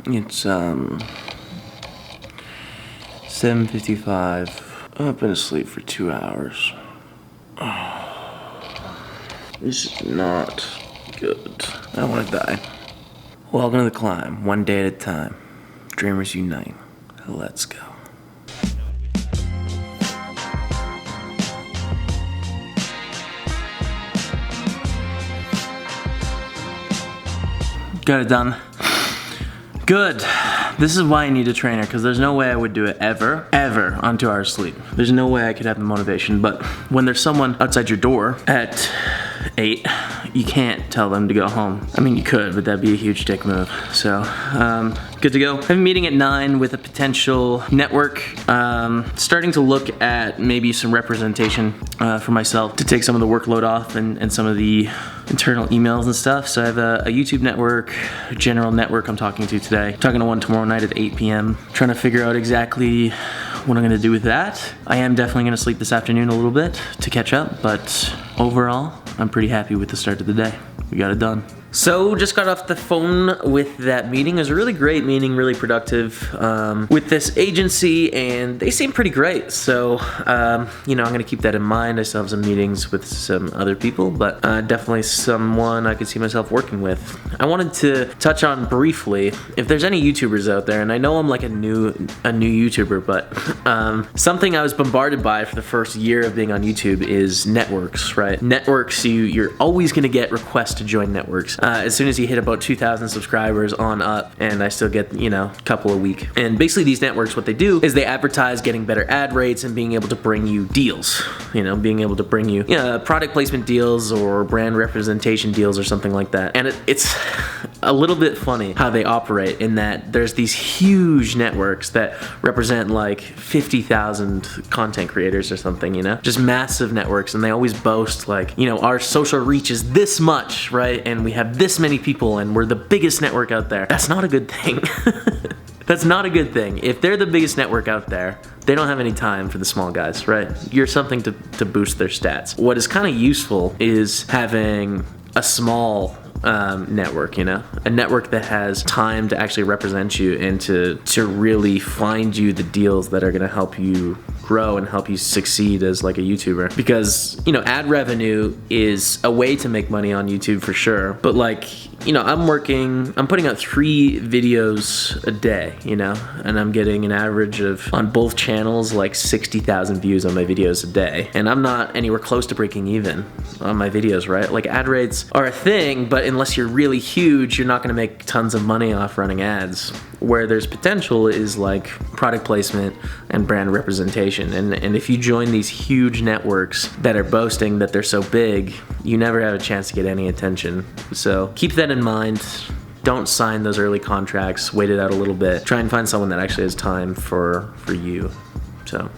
It's 7:55. I've been asleep for 2 hours. This is not good. I want to die. Welcome to the climb, one day at a time. Dreamers unite. Let's go. Got it done. Good. This is why I need a trainer, because there's no way I would do it ever on 2 hours sleep. There's no way I could have the motivation, but when there's someone outside your door at 8, you can't tell them to go home. I mean, you could, but that'd be a huge dick move. So, good to go. I have a meeting at 9 with a potential network. Starting to look at maybe some representation for myself to take some of the workload off and some of the internal emails and stuff. So I have a YouTube network, a general network I'm talking to today. Talking to one tomorrow night at 8 p.m. Trying to figure out exactly what I'm gonna do with that. I am definitely gonna sleep this afternoon a little bit to catch up, but overall, I'm pretty happy with the start of the day. We got it done. So, just got off the phone with that meeting. It was a really great meeting, really productive with this agency, and they seem pretty great. So, you know, I'm gonna keep that in mind. I still have some meetings with some other people, but definitely someone I could see myself working with. I wanted to touch on briefly, if there's any YouTubers out there, and I know I'm like a new YouTuber, but something I was bombarded by for the first year of being on YouTube is networks, right? Networks, you're always gonna get requests to join networks. As soon as you hit about 2,000 subscribers on up, and I still get, you know, a couple a week. And basically these networks, what they do is they advertise getting better ad rates and being able to bring you deals. You know, being able to bring you, product placement deals or brand representation deals or something like that. And it's a little bit funny how they operate in that there's these huge networks that represent like 50,000 content creators or something, you know? Just massive networks, and they always boast like, you know, our social reach is this much, right? And we have this many people and we're the biggest network out there. That's not a good thing. That's not a good thing. If they're the biggest network out there, they don't have any time for the small guys, right? You're something to boost their stats. What is kind of useful is having a small network, you know? A network that has time to actually represent you and to really find you the deals that are gonna help you grow and help you succeed as like a YouTuber. Because, you know, ad revenue is a way to make money on YouTube for sure, but like, you know, I'm putting out 3 videos a day, you know, and I'm getting an average of, on both channels, like 60,000 views on my videos a day. And I'm not anywhere close to breaking even on my videos, right? Like ad rates are a thing, but unless you're really huge, you're not gonna make tons of money off running ads. Where there's potential is like product placement and brand representation. And if you join these huge networks that are boasting that they're so big, you never have a chance to get any attention. So keep that in mind. Don't sign those early contracts. Wait it out a little bit. Try and find someone that actually has time for you. So,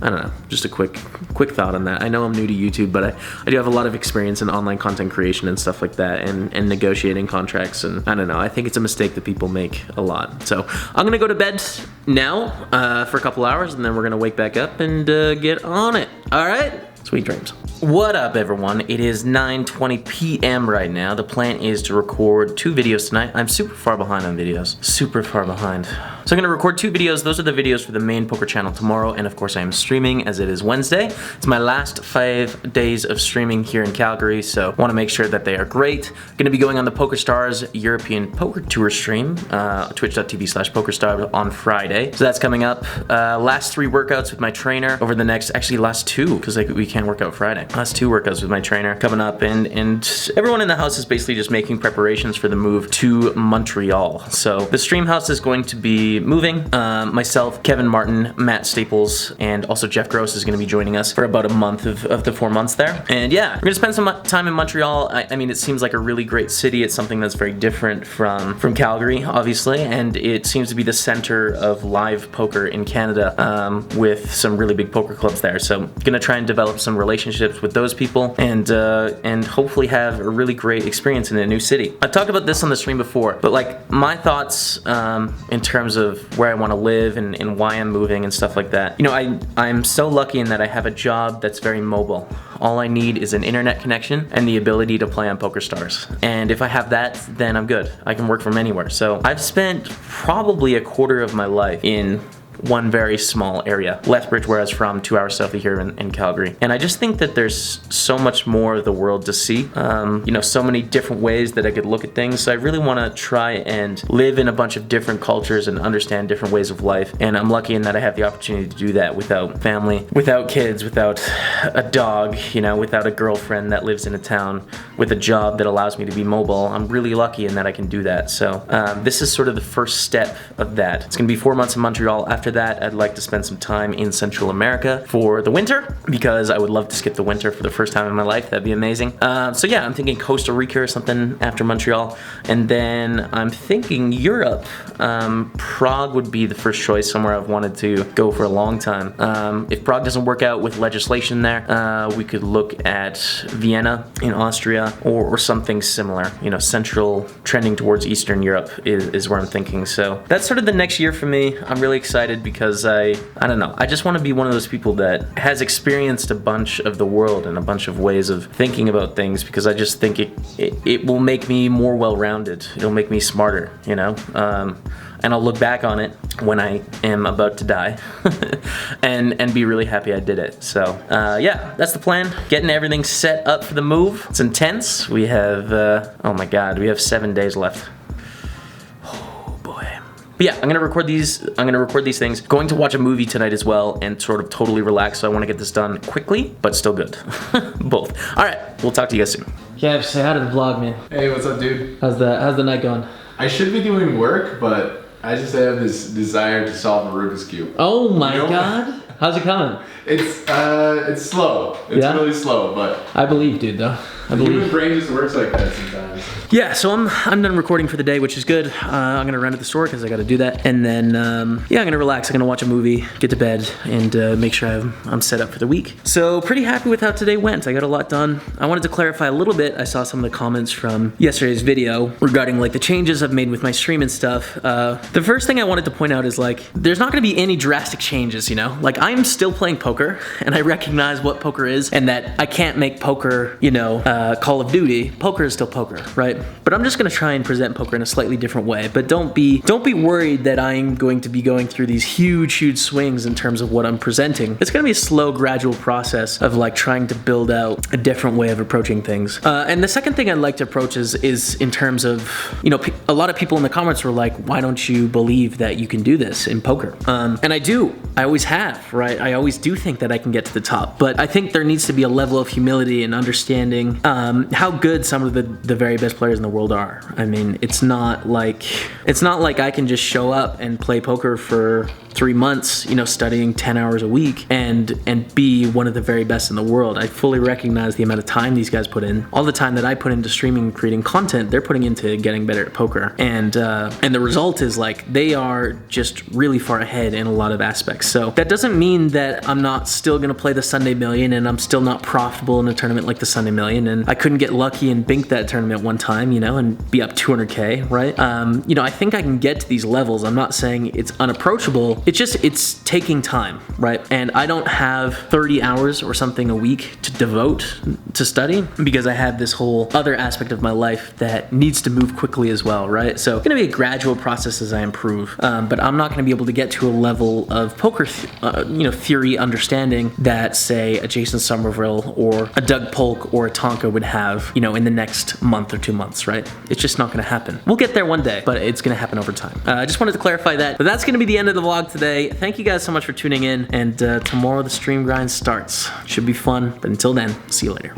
I don't know, just a quick thought on that. I know I'm new to YouTube, but I do have a lot of experience in online content creation and stuff like that, and negotiating contracts, and I don't know, I think it's a mistake that people make a lot. So I'm gonna go to bed now for a couple hours, and then we're gonna wake back up and get on it. All right? Sweet dreams. What up, everyone? It is 9:20 p.m. right now. The plan is to record 2 videos tonight. I'm super far behind on videos. Super far behind. So I'm gonna record 2 videos. Those are the videos for the main poker channel tomorrow, and of course I am streaming as it is Wednesday. It's my last 5 days of streaming here in Calgary, so wanna make sure that they are great. Gonna be going on the PokerStars European Poker Tour stream, twitch.tv/PokerStars on Friday. So that's coming up. Last 3 workouts with my trainer over the next, actually last 2, because we can't work out Friday. Last 2 workouts with my trainer coming up, and everyone in the house is basically just making preparations for the move to Montreal. So the stream house is going to be moving. Myself, Kevin Martin, Matt Staples, and also Jeff Gross is going to be joining us for about a month of the 4 months there. And yeah, we're going to spend some time in Montreal. I mean, it seems like a really great city. It's something that's very different from Calgary, obviously, and it seems to be the center of live poker in Canada, with some really big poker clubs there. So going to try and develop some relationships with those people, and hopefully have a really great experience in a new city. I talked about this on the stream before, but like my thoughts in terms of where I want to live and why I'm moving and stuff like that. You know, I'm so lucky in that I have a job that's very mobile. All I need is an internet connection and the ability to play on PokerStars. And if I have that, then I'm good. I can work from anywhere. So I've spent probably a quarter of my life in one very small area, Lethbridge, where I was from, 2 hours south of here in Calgary. And I just think that there's so much more of the world to see. You know, so many different ways that I could look at things. So I really want to try and live in a bunch of different cultures and understand different ways of life. And I'm lucky in that I have the opportunity to do that without family, without kids, without a dog, you know, without a girlfriend that lives in a town, with a job that allows me to be mobile. I'm really lucky in that I can do that. So this is sort of the first step of that. It's gonna be 4 months in Montreal. After that, I'd like to spend some time in Central America for the winter, because I would love to skip the winter for the first time in my life. That'd be amazing. So yeah, I'm thinking Costa Rica or something after Montreal. And then I'm thinking Europe. Prague would be the first choice, somewhere I've wanted to go for a long time. If Prague doesn't work out with legislation there, we could look at Vienna in Austria or something similar. You know, central, trending towards Eastern Europe is where I'm thinking. So that's sort of the next year for me. I'm really excited because I don't know, I just want to be one of those people that has experienced a bunch of the world and a bunch of ways of thinking about things, because I just think it will make me more well-rounded. It'll make me smarter, you know? And I'll look back on it when I am about to die and be really happy I did it. So yeah, that's the plan. Getting everything set up for the move. It's intense. We have, oh my God, we have 7 days left. But yeah, I'm gonna record these things. Going to watch a movie tonight as well and sort of totally relax, so I wanna get this done quickly, but still good. Both. All right, we'll talk to you guys soon. Kev, say hi to the vlog, man. Hey, what's up, dude? How's the night going? I should be doing work, but I just have this desire to solve a Rubik's Cube. Oh my God. How's it coming? It's slow. It's really slow, but I believe, dude, though. I the believe. human brain just works like that sometimes. Yeah, so I'm done recording for the day, which is good. I'm gonna run to the store because I gotta do that. And then, yeah, I'm gonna relax. I'm gonna watch a movie, get to bed, and make sure I'm set up for the week. So pretty happy with how today went. I got a lot done. I wanted to clarify a little bit. I saw some of the comments from yesterday's video regarding like the changes I've made with my stream and stuff. The first thing I wanted to point out is like, there's not gonna be any drastic changes, you know? Like, I'm still playing poker, and I recognize what poker is, and that I can't make poker, you know, Call of Duty. Poker is still poker, right? But I'm just gonna try and present poker in a slightly different way. But don't be worried that I'm going to be going through these huge swings in terms of what I'm presenting. It's gonna be a slow, gradual process of like trying to build out a different way of approaching things. And the second thing I'd like to approach is in terms of, you know, a lot of people in the comments were like, why don't you believe that you can do this in poker? And I do. I always have, right? I always do think that I can get to the top. But I think there needs to be a level of humility and understanding how good some of the very best players in the world are. I mean, it's not like I can just show up and play poker for 3 months, you know, studying 10 hours a week and be one of the very best in the world. I fully recognize the amount of time these guys put in. All the time that I put into streaming and creating content, they're putting into getting better at poker. And the result is like, they are just really far ahead in a lot of aspects. So that doesn't mean that I'm not still gonna play the Sunday Million and I'm still not profitable in a tournament like the Sunday Million. And I couldn't get lucky and bink that tournament one time, you know, and be up 200K, right? You know, I think I can get to these levels. I'm not saying it's unapproachable. It's taking time, right? And I don't have 30 hours or something a week to devote to study, because I have this whole other aspect of my life that needs to move quickly as well, right? So it's gonna be a gradual process as I improve, but I'm not gonna be able to get to a level of poker, you know, theory understanding that, say, a Jason Somerville or a Doug Polk or a Tonka would have, you know, in the next month or 2 months, right? It's just not gonna happen. We'll get there one day, but it's gonna happen over time. I just wanted to clarify that. But that's gonna be the end of the vlog today. Thank you guys so much for tuning in, and tomorrow the stream grind starts. Should be fun, but until then, see you later.